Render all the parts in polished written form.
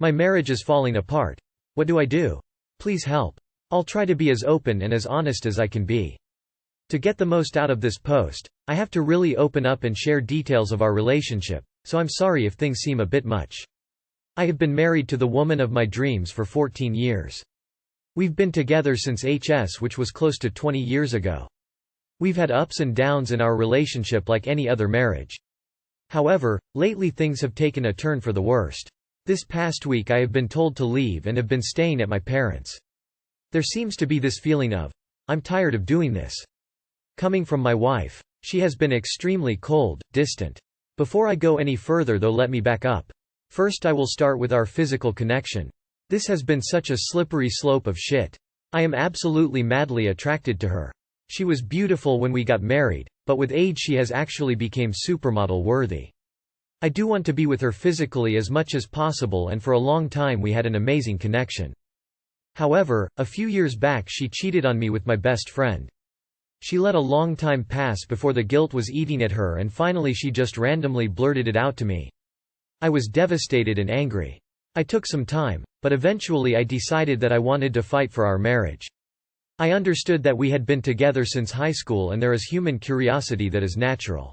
My marriage is falling apart. What do I do? Please help. I'll try to be as open and as honest as I can be. To get the most out of this post, I have to really open up and share details of our relationship, so I'm sorry if things seem a bit much. I have been married to the woman of my dreams for 14 years. We've been together since HS, which was close to 20 years ago. We've had ups and downs in our relationship like any other marriage. However, lately things have taken a turn for the worst. This past week I have been told to leave and have been staying at my parents'. There seems to be this feeling of, I'm tired of doing this. Coming from my wife. She has been extremely cold, distant. Before I go any further though, let me back up. First I will start with our physical connection. This has been such a slippery slope of shit. I am absolutely madly attracted to her. She was beautiful when we got married, but with age she has actually become supermodel worthy. I do want to be with her physically as much as possible, and for a long time we had an amazing connection. However, a few years back she cheated on me with my best friend. She let a long time pass before the guilt was eating at her, and finally she just randomly blurted it out to me. I was devastated and angry. I took some time, but eventually I decided that I wanted to fight for our marriage. I understood that we had been together since high school and there is human curiosity that is natural.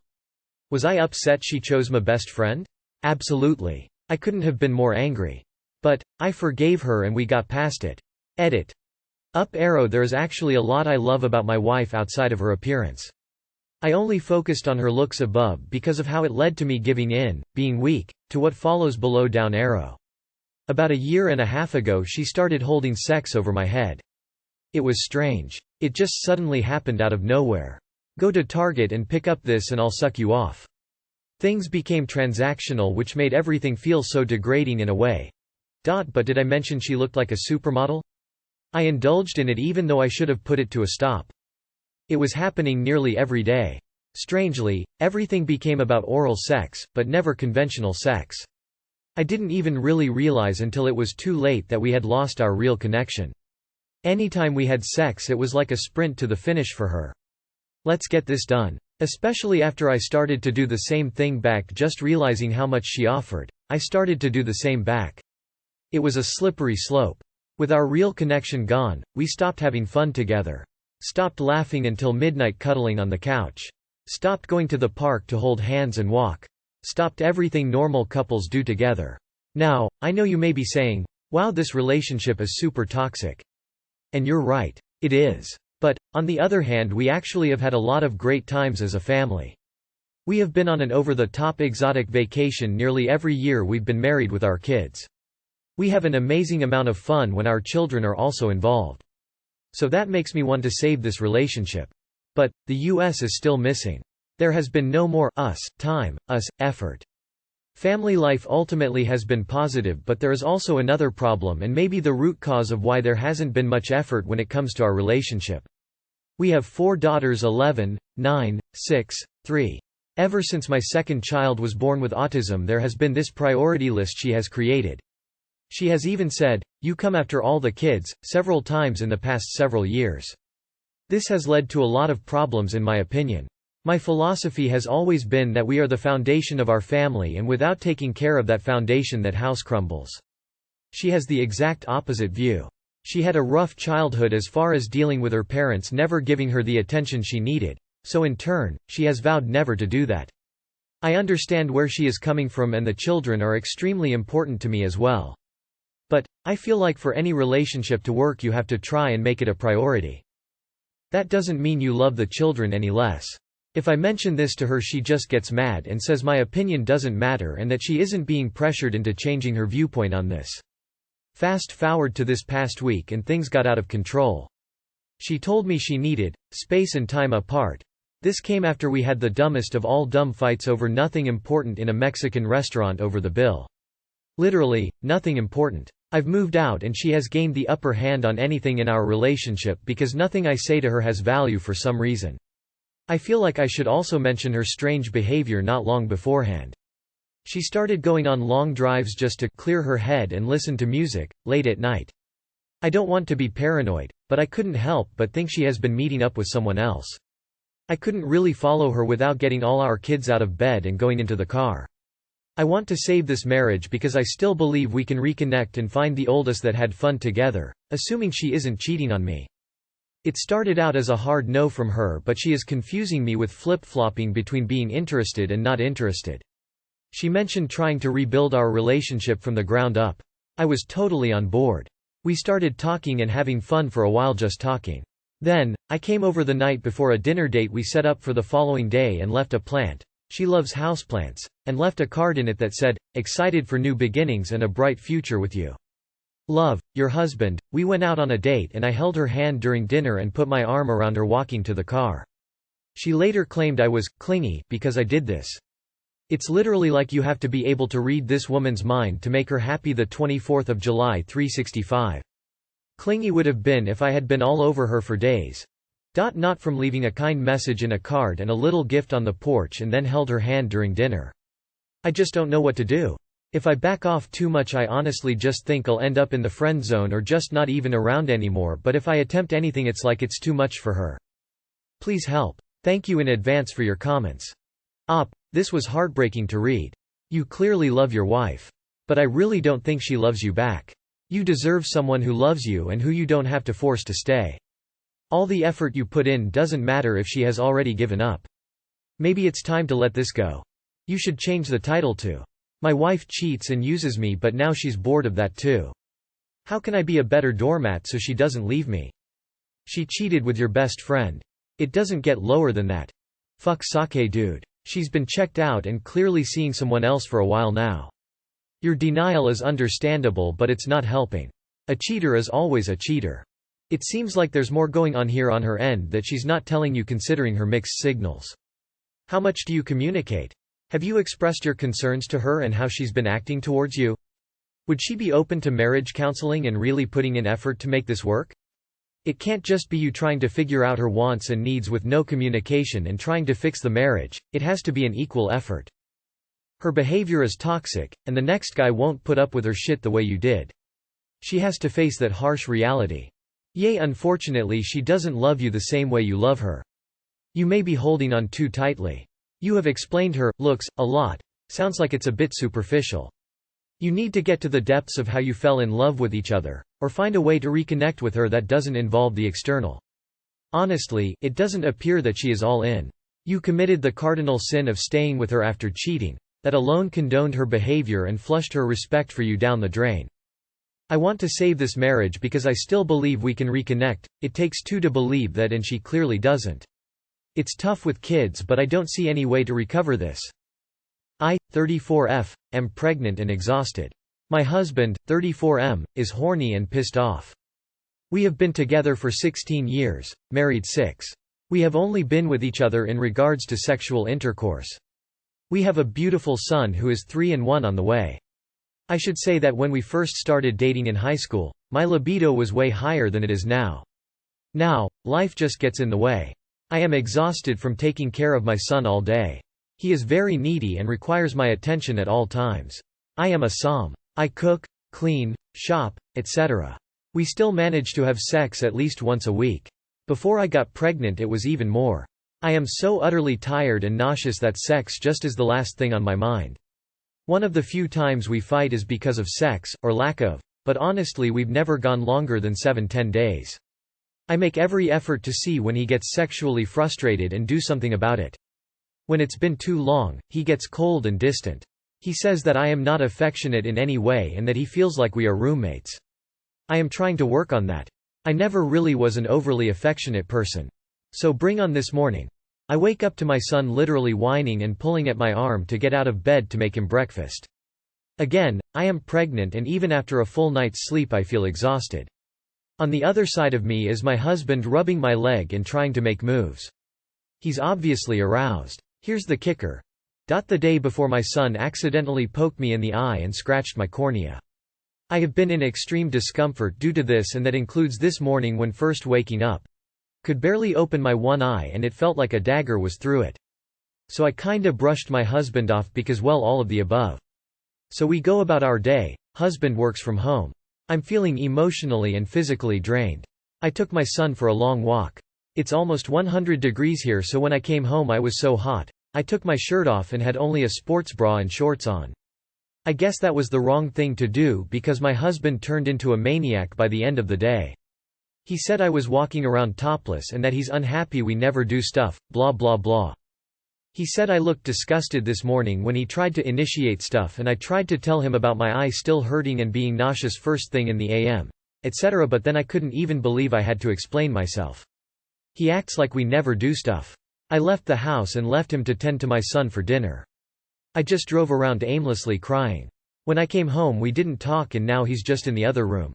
Was I upset she chose my best friend? Absolutely. I couldn't have been more angry. But I forgave her and we got past it. Edit. Up arrow. There is actually a lot I love about my wife outside of her appearance. I only focused on her looks above because of how it led to me giving in, being weak, to what follows below down arrow. About a year and a half ago she started holding sex over my head. It was strange. It just suddenly happened out of nowhere. Go to Target and pick up this and I'll suck you off. Things became transactional, which made everything feel so degrading in a way. But did I mention she looked like a supermodel? I indulged in it even though I should have put it to a stop. It was happening nearly every day. Strangely, everything became about oral sex, but never conventional sex. I didn't even really realize until it was too late that we had lost our real connection. Anytime we had sex it was like a sprint to the finish for her. Let's get this done. Especially after I started to do the same thing back, just realizing how much she offered. I started to do the same back. It was a slippery slope. With our real connection gone, we stopped having fun together. Stopped laughing until midnight cuddling on the couch. Stopped going to the park to hold hands and walk. Stopped everything normal couples do together. Now, I know you may be saying, wow, this relationship is super toxic. And you're right. It is. But, on the other hand, we actually have had a lot of great times as a family. We have been on an over-the-top exotic vacation nearly every year we've been married with our kids. We have an amazing amount of fun when our children are also involved. So that makes me want to save this relationship. But, the US is still missing. There has been no more us time, us effort. Family life ultimately has been positive, but there is also another problem, and maybe the root cause of why there hasn't been much effort when it comes to our relationship. We have 4 daughters, 11, 9, 6, 3. Ever since my second child was born with autism, there has been this priority list she has created. She has even said, "You come after all the kids," several times in the past several years. This has led to a lot of problems in my opinion. My philosophy has always been that we are the foundation of our family, and without taking care of that foundation, that house crumbles. She has the exact opposite view. She had a rough childhood as far as dealing with her parents never giving her the attention she needed, so in turn, she has vowed never to do that. I understand where she is coming from, and the children are extremely important to me as well. But, I feel like for any relationship to work you have to try and make it a priority. That doesn't mean you love the children any less. If I mention this to her she just gets mad and says my opinion doesn't matter and that she isn't being pressured into changing her viewpoint on this. Fast forward to this past week and things got out of control. She told me she needed space and time apart. This came after we had the dumbest of all dumb fights over nothing important in a Mexican restaurant over the bill. Literally, nothing important. I've moved out and she has gained the upper hand on anything in our relationship because nothing I say to her has value for some reason. I feel like I should also mention her strange behavior not long beforehand. She started going on long drives just to clear her head and listen to music, late at night. I don't want to be paranoid, but I couldn't help but think she has been meeting up with someone else. I couldn't really follow her without getting all our kids out of bed and going into the car. I want to save this marriage because I still believe we can reconnect and find the old us that had fun together, assuming she isn't cheating on me. It started out as a hard no from her, but she is confusing me with flip-flopping between being interested and not interested. She mentioned trying to rebuild our relationship from the ground up. I was totally on board. We started talking and having fun for a while just talking. Then, I came over the night before a dinner date we set up for the following day and left a plant — she loves houseplants — and left a card in it that said, "Excited for new beginnings and a bright future with you. Love, your husband." We went out on a date and I held her hand during dinner and put my arm around her walking to the car. She later claimed I was clingy because I did this. It's literally like you have to be able to read this woman's mind to make her happy. The 24th of July 365. Clingy would have been if I had been all over her for days. Not from leaving a kind message in a card and a little gift on the porch and then held her hand during dinner. I just don't know what to do. If I back off too much I honestly just think I'll end up in the friend zone or just not even around anymore, but if I attempt anything it's like it's too much for her. Please help. Thank you in advance for your comments. This was heartbreaking to read. You clearly love your wife. But I really don't think she loves you back. You deserve someone who loves you and who you don't have to force to stay. All the effort you put in doesn't matter if she has already given up. Maybe it's time to let this go. You should change the title to "My wife cheats and uses me, but now she's bored of that too. How can I be a better doormat so she doesn't leave me? She cheated with your best friend. It doesn't get lower than that. Fuck sake dude. She's been checked out and clearly seeing someone else for a while now. Your denial is understandable, but it's not helping. A cheater is always a cheater. It seems like there's more going on here on her end that she's not telling you considering her mixed signals. How much do you communicate? Have you expressed your concerns to her and how she's been acting towards you? Would she be open to marriage counseling and really putting in effort to make this work? It can't just be you trying to figure out her wants and needs with no communication and trying to fix the marriage. It has to be an equal effort. Her behavior is toxic, and the next guy won't put up with her shit the way you did. She has to face that harsh reality. Unfortunately she doesn't love you the same way you love her. You may be holding on too tightly. You have explained her looks a lot. Sounds like it's a bit superficial. You need to get to the depths of how you fell in love with each other, or find a way to reconnect with her that doesn't involve the external. Honestly, it doesn't appear that she is all in. You committed the cardinal sin of staying with her after cheating. That alone condoned her behavior and flushed her respect for you down the drain. I want to save this marriage because I still believe we can reconnect. It takes two to believe that, and she clearly doesn't. It's tough with kids, but I don't see any way to recover this. I, 34F, am pregnant and exhausted. My husband, 34M, is horny and pissed off. We have been together for 16 years, married 6. We have only been with each other in regards to sexual intercourse. We have a beautiful son who is 3 and 1 on the way. I should say that when we first started dating in high school, my libido was way higher than it is now. Now, life just gets in the way. I am exhausted from taking care of my son all day. He is very needy and requires my attention at all times. I am a som. I cook, clean, shop, etc. We still manage to have sex at least once a week. Before I got pregnant it was even more. I am so utterly tired and nauseous that sex just is the last thing on my mind. One of the few times we fight is because of sex, or lack of, but honestly we've never gone longer than 7-10 days. I make every effort to see when he gets sexually frustrated and do something about it. When it's been too long, he gets cold and distant. He says that I am not affectionate in any way and that he feels like we are roommates. I am trying to work on that. I never really was an overly affectionate person. So bring on this morning. I wake up to my son literally whining and pulling at my arm to get out of bed to make him breakfast. Again, I am pregnant and even after a full night's sleep I feel exhausted. On the other side of me is my husband rubbing my leg and trying to make moves. He's obviously aroused. Here's the kicker. The day before my son accidentally poked me in the eye and scratched my cornea. I have been in extreme discomfort due to this, and that includes this morning when first waking up. Could barely open my one eye and it felt like a dagger was through it. So I kinda brushed my husband off because, well, all of the above. So we go about our day. Husband works from home. I'm feeling emotionally and physically drained. I took my son for a long walk. It's almost 100 degrees here, so when I came home I was so hot. I took my shirt off and had only a sports bra and shorts on. I guess that was the wrong thing to do because my husband turned into a maniac by the end of the day. He said I was walking around topless and that he's unhappy we never do stuff, blah blah blah. He said I looked disgusted this morning when he tried to initiate stuff and I tried to tell him about my eye still hurting and being nauseous first thing in the AM, etc. But then I couldn't even believe I had to explain myself. He acts like we never do stuff. I left the house and left him to tend to my son for dinner. I just drove around aimlessly crying. When I came home we didn't talk and now he's just in the other room.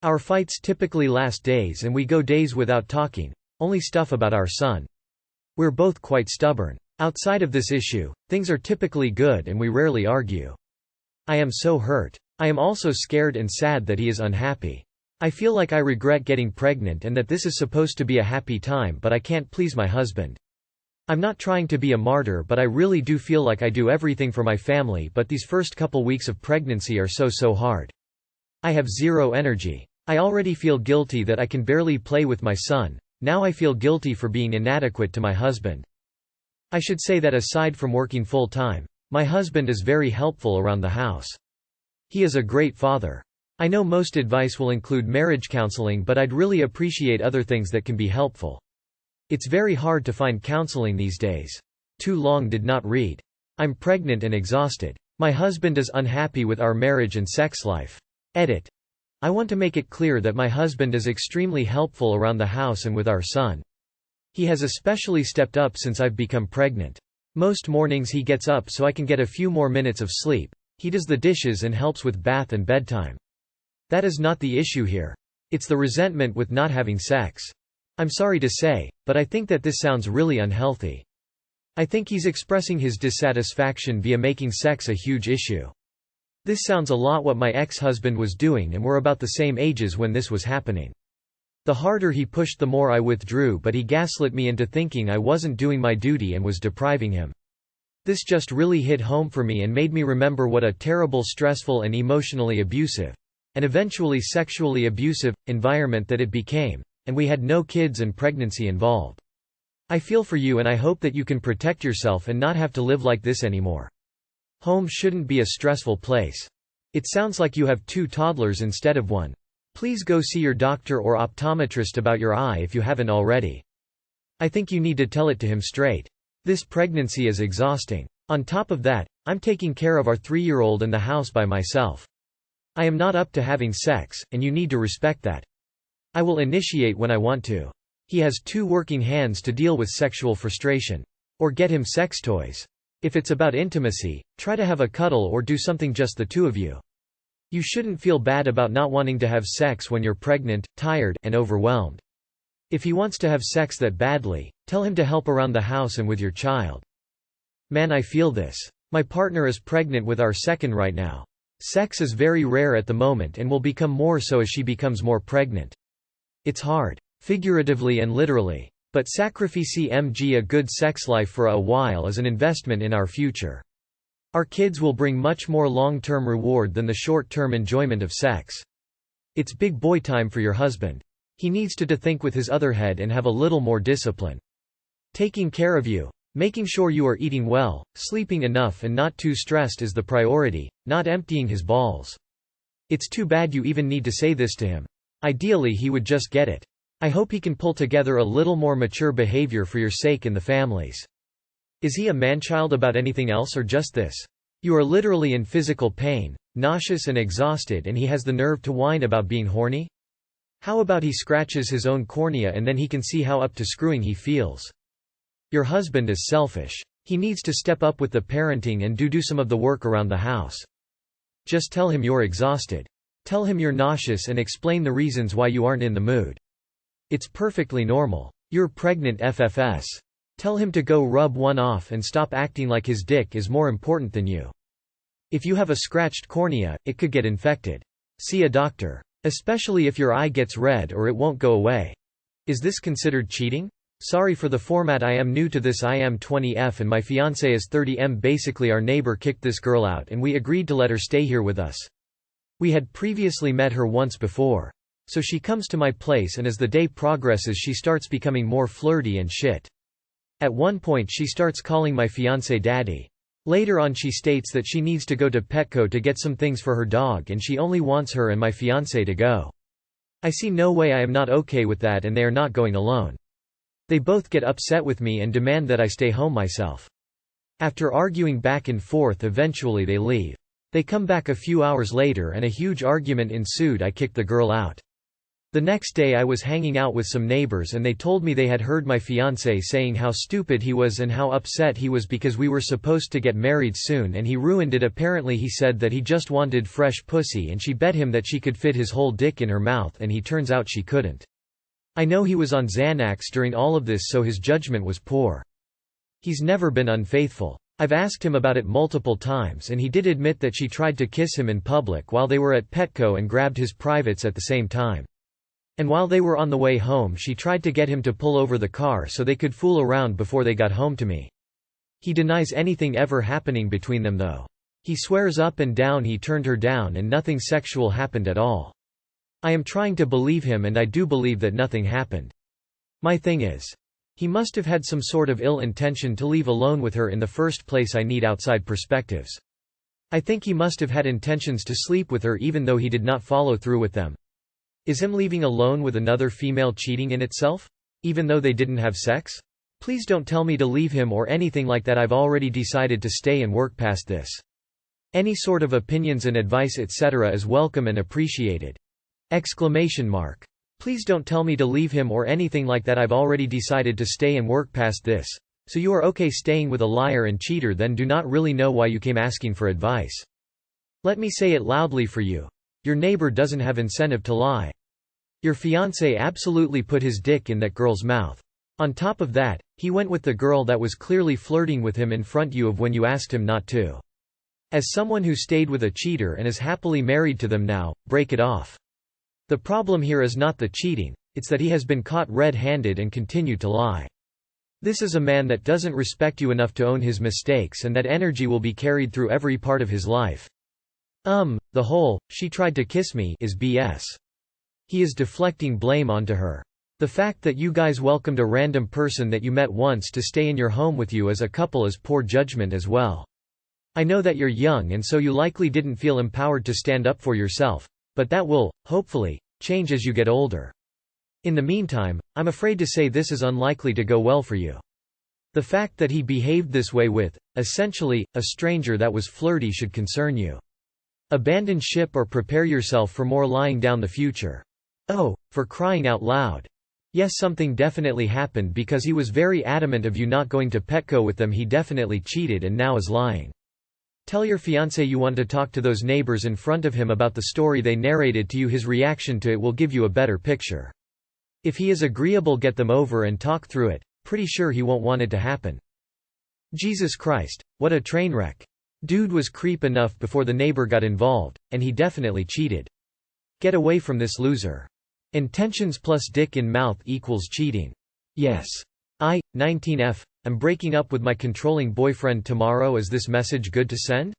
Our fights typically last days and we go days without talking, only stuff about our son. We're both quite stubborn. Outside of this issue, things are typically good and we rarely argue. I am so hurt. I am also scared and sad that he is unhappy. I feel like I regret getting pregnant and that this is supposed to be a happy time but I can't please my husband. I'm not trying to be a martyr but I really do feel like I do everything for my family but these first couple weeks of pregnancy are so hard. I have zero energy. I already feel guilty that I can barely play with my son, now I feel guilty for being inadequate to my husband. I should say that aside from working full-time, my husband is very helpful around the house. He is a great father. I know most advice will include marriage counseling but I'd really appreciate other things that can be helpful. It's very hard to find counseling these days. Too long did not read. I'm pregnant and exhausted. My husband is unhappy with our marriage and sex life. Edit. I want to make it clear that my husband is extremely helpful around the house and with our son. He has especially stepped up since I've become pregnant. Most mornings he gets up so I can get a few more minutes of sleep. He does the dishes and helps with bath and bedtime. That is not the issue here. It's the resentment with not having sex. I'm sorry to say, but I think that this sounds really unhealthy. I think he's expressing his dissatisfaction via making sex a huge issue. This sounds a lot what my ex-husband was doing and we're about the same ages when this was happening. The harder he pushed the more I withdrew but he gaslit me into thinking I wasn't doing my duty and was depriving him. This just really hit home for me and made me remember what a terrible, stressful and emotionally abusive, and eventually sexually abusive, environment that it became. And we had no kids and pregnancy involved. I feel for you and I hope that you can protect yourself and not have to live like this anymore. Home shouldn't be a stressful place. It sounds like you have 2 toddlers instead of 1. Please go see your doctor or optometrist about your eye if you haven't already. I think you need to tell it to him straight. This pregnancy is exhausting. On top of that, I'm taking care of our 3-year-old and the house by myself. I am not up to having sex, and you need to respect that. I will initiate when I want to. He has 2 working hands to deal with sexual frustration. Or get him sex toys. If it's about intimacy, try to have a cuddle or do something just the 2 of you. You shouldn't feel bad about not wanting to have sex when you're pregnant, tired, and overwhelmed. If he wants to have sex that badly, tell him to help around the house and with your child. Man, I feel this. My partner is pregnant with our second right now. Sex is very rare at the moment and will become more so as she becomes more pregnant. It's hard, figuratively and literally. But sacrificing a good sex life for a while is an investment in our future. Our kids will bring much more long-term reward than the short-term enjoyment of sex. It's big boy time for your husband. He needs to think with his other head and have a little more discipline. Taking care of you, making sure you are eating well, sleeping enough and not too stressed is the priority, not emptying his balls. It's too bad you even need to say this to him. Ideally he would just get it. I hope he can pull together a little more mature behavior for your sake and the family's. Is he a manchild about anything else or just this? You are literally in physical pain, nauseous and exhausted and he has the nerve to whine about being horny? How about he scratches his own cornea and then he can see how up to screwing he feels? Your husband is selfish. He needs to step up with the parenting and do some of the work around the house. Just tell him you're exhausted. Tell him you're nauseous and explain the reasons why you aren't in the mood. It's perfectly normal. You're pregnant FFS. Tell him to go rub one off and stop acting like his dick is more important than you. If you have a scratched cornea, it could get infected. See a doctor. Especially if your eye gets red or it won't go away. Is this considered cheating? Sorry for the format, I am new to this. I am 20F and my fiancé is 30M. Basically our neighbor kicked this girl out and we agreed to let her stay here with us. We had previously met her once before. So she comes to my place and as the day progresses she starts becoming more flirty and shit. At one point she starts calling my fiancé daddy. Later on she states that she needs to go to Petco to get some things for her dog and she only wants her and my fiancé to go. I see no way I am not okay with that and they are not going alone. They both get upset with me and demand that I stay home myself. After arguing back and forth, eventually they leave. They come back a few hours later and a huge argument ensued. I kicked the girl out. The next day I was hanging out with some neighbors and they told me they had heard my fiancé saying how stupid he was and how upset he was because we were supposed to get married soon and he ruined it. Apparently he said that he just wanted fresh pussy and she bet him that she could fit his whole dick in her mouth and he turns out she couldn't. I know he was on Xanax during all of this, so his judgment was poor. He's never been unfaithful. I've asked him about it multiple times and he did admit that she tried to kiss him in public while they were at Petco and grabbed his privates at the same time. And while they were on the way home she tried to get him to pull over the car so they could fool around before they got home to me. He denies anything ever happening between them though. He swears up and down he turned her down and nothing sexual happened at all. I am trying to believe him and I do believe that nothing happened. My thing is, he must have had some sort of ill intention to leave alone with her in the first place. I need outside perspectives. I think he must have had intentions to sleep with her even though he did not follow through with them. Is him leaving alone with another female cheating in itself? Even though they didn't have sex? Please don't tell me to leave him or anything like that. I've already decided to stay and work past this. Any sort of opinions and advice etc. is welcome and appreciated. ! Please don't tell me to leave him or anything like that. I've already decided to stay and work past this. So you are okay staying with a liar and cheater, then do not really know why you came asking for advice. Let me say it loudly for you. Your neighbor doesn't have incentive to lie. Your fiancé absolutely put his dick in that girl's mouth. On top of that, he went with the girl that was clearly flirting with him in front you of when you asked him not to. As someone who stayed with a cheater and is happily married to them now, break it off. The problem here is not the cheating, it's that he has been caught red-handed and continued to lie. This is a man that doesn't respect you enough to own his mistakes and that energy will be carried through every part of his life. The whole, "she tried to kiss me" is BS. He is deflecting blame onto her. The fact that you guys welcomed a random person that you met once to stay in your home with you as a couple is poor judgment as well. I know that you're young and so you likely didn't feel empowered to stand up for yourself, but that will, hopefully, change as you get older. In the meantime, I'm afraid to say this is unlikely to go well for you. The fact that he behaved this way with, essentially, a stranger that was flirty should concern you. Abandon ship or prepare yourself for more lying down the future. Oh, for crying out loud. Yes, something definitely happened because he was very adamant of you not going to Petco with them. He definitely cheated and now is lying. Tell your fiancé you want to talk to those neighbors in front of him about the story they narrated to you. His reaction to it will give you a better picture. If he is agreeable, get them over and talk through it. Pretty sure he won't want it to happen. Jesus Christ, what a train wreck. Dude was creep enough before the neighbor got involved, and he definitely cheated. Get away from this loser. Intentions plus dick in mouth equals cheating. Yes. 19F. I'm breaking up with my controlling boyfriend tomorrow. Is this message good to send?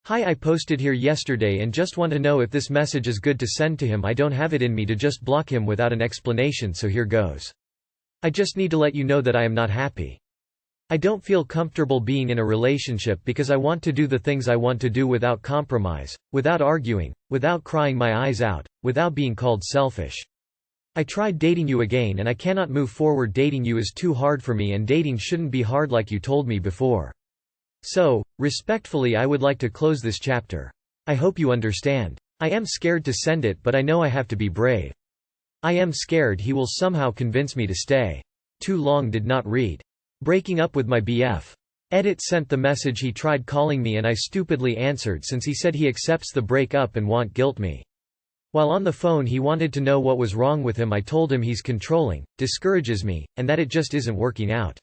Hi, I posted here yesterday and just want to know if this message is good to send to him. I don't have it in me to just block him without an explanation, so here goes. I just need to let you know that I am not happy. I don't feel comfortable being in a relationship because I want to do the things I want to do without compromise, without arguing, without crying my eyes out, without being called selfish. I tried dating you again and I cannot move forward. Dating you is too hard for me and dating shouldn't be hard like you told me before. So, respectfully, I would like to close this chapter. I hope you understand. I am scared to send it, but I know I have to be brave. I am scared he will somehow convince me to stay. Too long, did not read. Breaking up with my BF. Edit sent the message. He tried calling me and I stupidly answered since he said he accepts the breakup and won't guilt me. While on the phone he wanted to know what was wrong with him. I told him he's controlling, discourages me, and that it just isn't working out.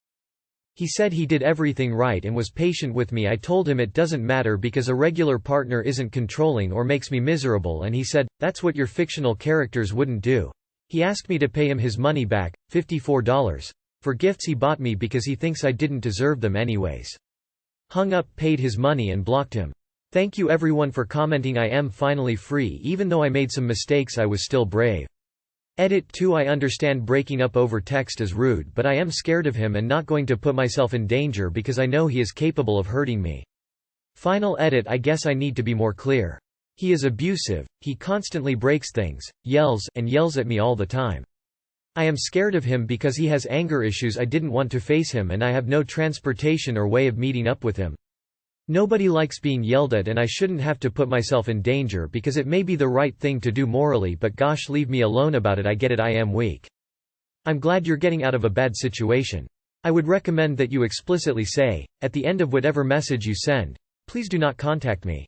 He said he did everything right and was patient with me. I told him it doesn't matter because a regular partner isn't controlling or makes me miserable, and he said, that's what your fictional characters wouldn't do. He asked me to pay him his money back, $54. For gifts he bought me because he thinks I didn't deserve them anyways. Hung up, paid his money and blocked him. Thank you everyone for commenting. I am finally free. Even though I made some mistakes, I was still brave. Edit 2. I understand breaking up over text is rude, but I am scared of him and not going to put myself in danger because I know he is capable of hurting me. Final edit. I guess I need to be more clear. He is abusive, he constantly breaks things, yells at me all the time. I am scared of him because he has anger issues. I didn't want to face him and I have no transportation or way of meeting up with him. Nobody likes being yelled at and I shouldn't have to put myself in danger because it may be the right thing to do morally, but gosh, leave me alone about it. I get it, I am weak. I'm glad you're getting out of a bad situation. I would recommend that you explicitly say, at the end of whatever message you send, please do not contact me.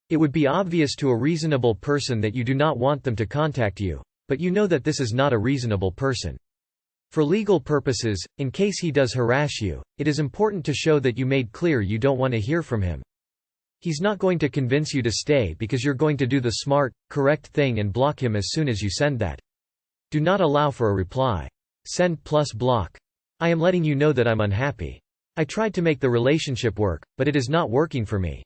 It would be obvious to a reasonable person that you do not want them to contact you, but you know that this is not a reasonable person. For legal purposes, in case he does harass you, it is important to show that you made clear you don't want to hear from him. He's not going to convince you to stay because you're going to do the smart, correct thing and block him as soon as you send that. Do not allow for a reply. Send plus block. I am letting you know that I'm unhappy. I tried to make the relationship work, but it is not working for me.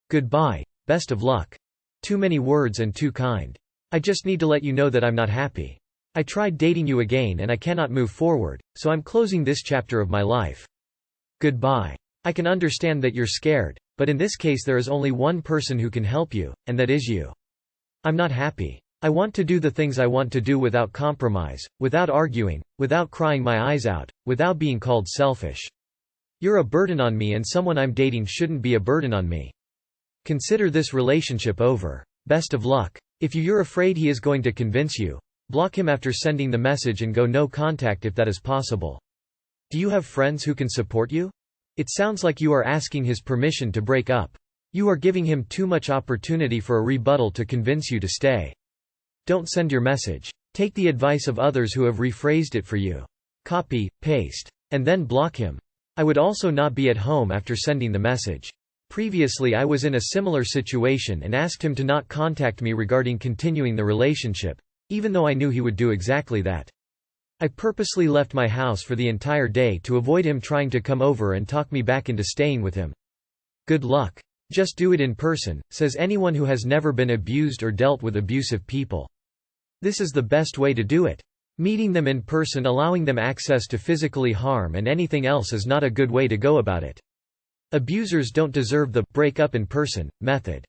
Goodbye. Best of luck. Too many words and too kind. I just need to let you know that I'm not happy. I tried dating you again and I cannot move forward, so I'm closing this chapter of my life. Goodbye. I can understand that you're scared, but in this case there is only one person who can help you, and that is you. I'm not happy. I want to do the things I want to do without compromise, without arguing, without crying my eyes out, without being called selfish. You're a burden on me and someone I'm dating shouldn't be a burden on me. Consider this relationship over. Best of luck. If you're afraid he is going to convince you, block him after sending the message and go no contact if that is possible. Do you have friends who can support you? It sounds like you are asking his permission to break up. You are giving him too much opportunity for a rebuttal to convince you to stay. Don't send your message. Take the advice of others who have rephrased it for you. Copy, paste, and then block him. I would also not be at home after sending the message. Previously I was in a similar situation and asked him to not contact me regarding continuing the relationship, even though I knew he would do exactly that. I purposely left my house for the entire day to avoid him trying to come over and talk me back into staying with him. Good luck. Just do it in person, says anyone who has never been abused or dealt with abusive people. This is the best way to do it. Meeting them in person, allowing them access to physically harm and anything else is not a good way to go about it. Abusers don't deserve the break up in person method.